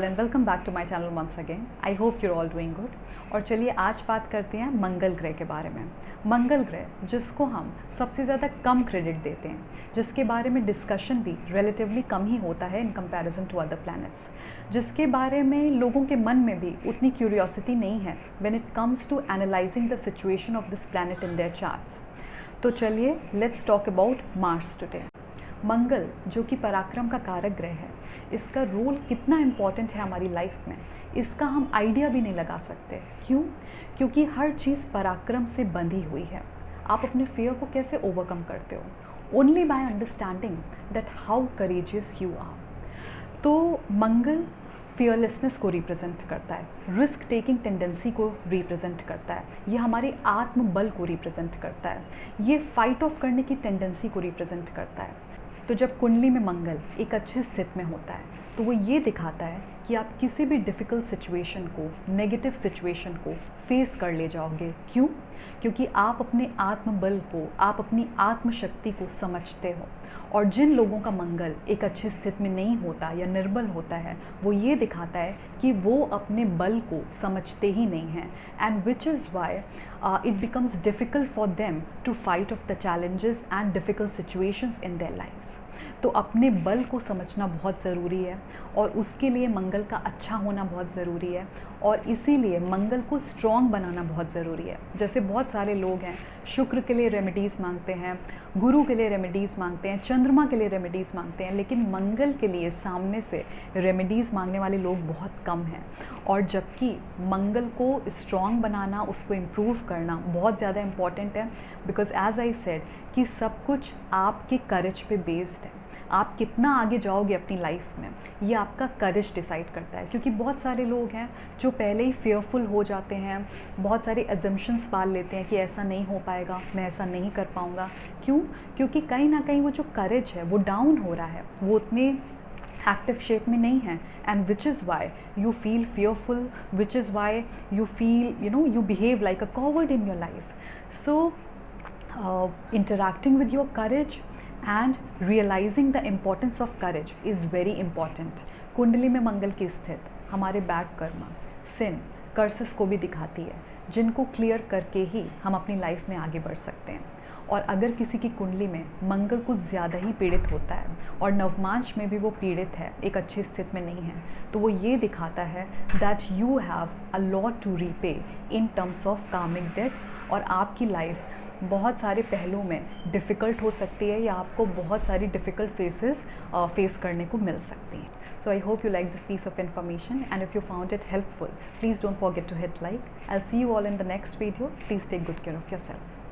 And welcome back to my channel once again. I hope you're all doing good. और चलिए आज बात करते हैं मंगल ग्रह के बारे में। मंगल ग्रह जिसको हम सबसे ज़्यादा कम क्रेडिट देते हैं, जिसके बारे में डिस्कशन भी रिलेटिवली कम ही होता है in comparison to other planets, जिसके बारे में लोगों के मन में भी उतनी क्यूरियोसिटी नहीं है when it comes to analysing the situation of this planet in their charts. तो चलिए let's talk about Mars today. Mangal जो कि पराक्रम का कारक ग्रह है, इसका रोल कितना इम्पॉर्टेंट है हमारी लाइफ में, इसका हम आइडिया भी नहीं लगा सकते। क्यों? क्योंकि हर चीज़ पराक्रम से बंधी हुई है। आप अपने फियर को कैसे ओवरकम करते हो? Only by understanding that how courageous you are. तो मंगल फियरलेसनेस को रिप्रेजेंट करता है, रिस्क टेकिंग टेंडेंसी को रिप्रेजेंट करता है, ये हमारे आत्मबल को रिप्रेजेंट करता है, ये फाइट ऑफ करने की टेंडेंसी को रिप्रेजेंट करता है। तो जब कुंडली में मंगल एक अच्छी स्थिति में होता है तो वो ये दिखाता है कि आप किसी भी डिफ़िकल्ट सिचुएशन को, नेगेटिव सिचुएशन को फेस कर ले जाओगे। क्यों? क्योंकि आप अपने आत्मबल को, आप अपनी आत्मशक्ति को समझते हो। और जिन लोगों का मंगल एक अच्छी स्थिति में नहीं होता या निर्बल होता है, वो ये दिखाता है कि वो अपने बल को समझते ही नहीं हैं, and which is why it becomes difficult for them to fight off the challenges and difficult situations in their lifes. तो अपने बल को समझना बहुत ज़रूरी है और उसके लिए मंगल का अच्छा होना बहुत ज़रूरी है, और इसीलिए मंगल को स्ट्रॉन्ग बनाना बहुत ज़रूरी है। जैसे बहुत सारे लोग हैं शुक्र के लिए रेमेडीज़ मांगते हैं, गुरु के लिए रेमेडीज़ मांगते हैं, चंद्रमा के लिए रेमेडीज़ मांगते हैं, लेकिन मंगल के लिए सामने से रेमेडीज़ मांगने वाले लोग बहुत कम हैं। और जबकि मंगल को स्ट्रॉन्ग बनाना, उसको इम्प्रूव करना बहुत ज़्यादा इम्पॉर्टेंट है, बिकॉज एज आई सेड कि सब कुछ आपके करेज पे बेस्ड है। आप कितना आगे जाओगे अपनी लाइफ में, ये आपका करेज डिसाइड करता है। क्योंकि बहुत सारे लोग हैं जो पहले ही फेयरफुल हो जाते हैं, बहुत सारे अजम्पशंस पाल लेते हैं कि ऐसा नहीं हो पाएगा, मैं ऐसा नहीं कर पाऊँगा। क्यों? क्योंकि कहीं ना कहीं वो जो करेज है वो डाउन हो रहा है, वो उतने एक्टिव शेप में नहीं है, and which is why you feel fearful, which is why you feel, you behave like a coward in your life. So interacting with your courage and realizing the importance of courage is very important. कुंडली में मंगल की स्थिति हमारे bad Karma, सिन, curses को भी दिखाती है, जिनको क्लियर करके ही हम अपनी लाइफ में आगे बढ़ सकते हैं। और अगर किसी की कुंडली में मंगल कुछ ज़्यादा ही पीड़ित होता है और नवमांश में भी वो पीड़ित है, एक अच्छी स्थिति में नहीं है, तो वो ये दिखाता है that you have a lot to repay in terms of karmic debts, और आपकी लाइफ बहुत सारे पहलुओं में डिफ़िकल्ट हो सकती है या आपको बहुत सारी डिफ़िकल्ट फेस करने को मिल सकती हैं। So I hope you like this piece of information, and if you found it helpful, please don't forget to hit like. I'll see you all in the next video. Please take good care of yourself.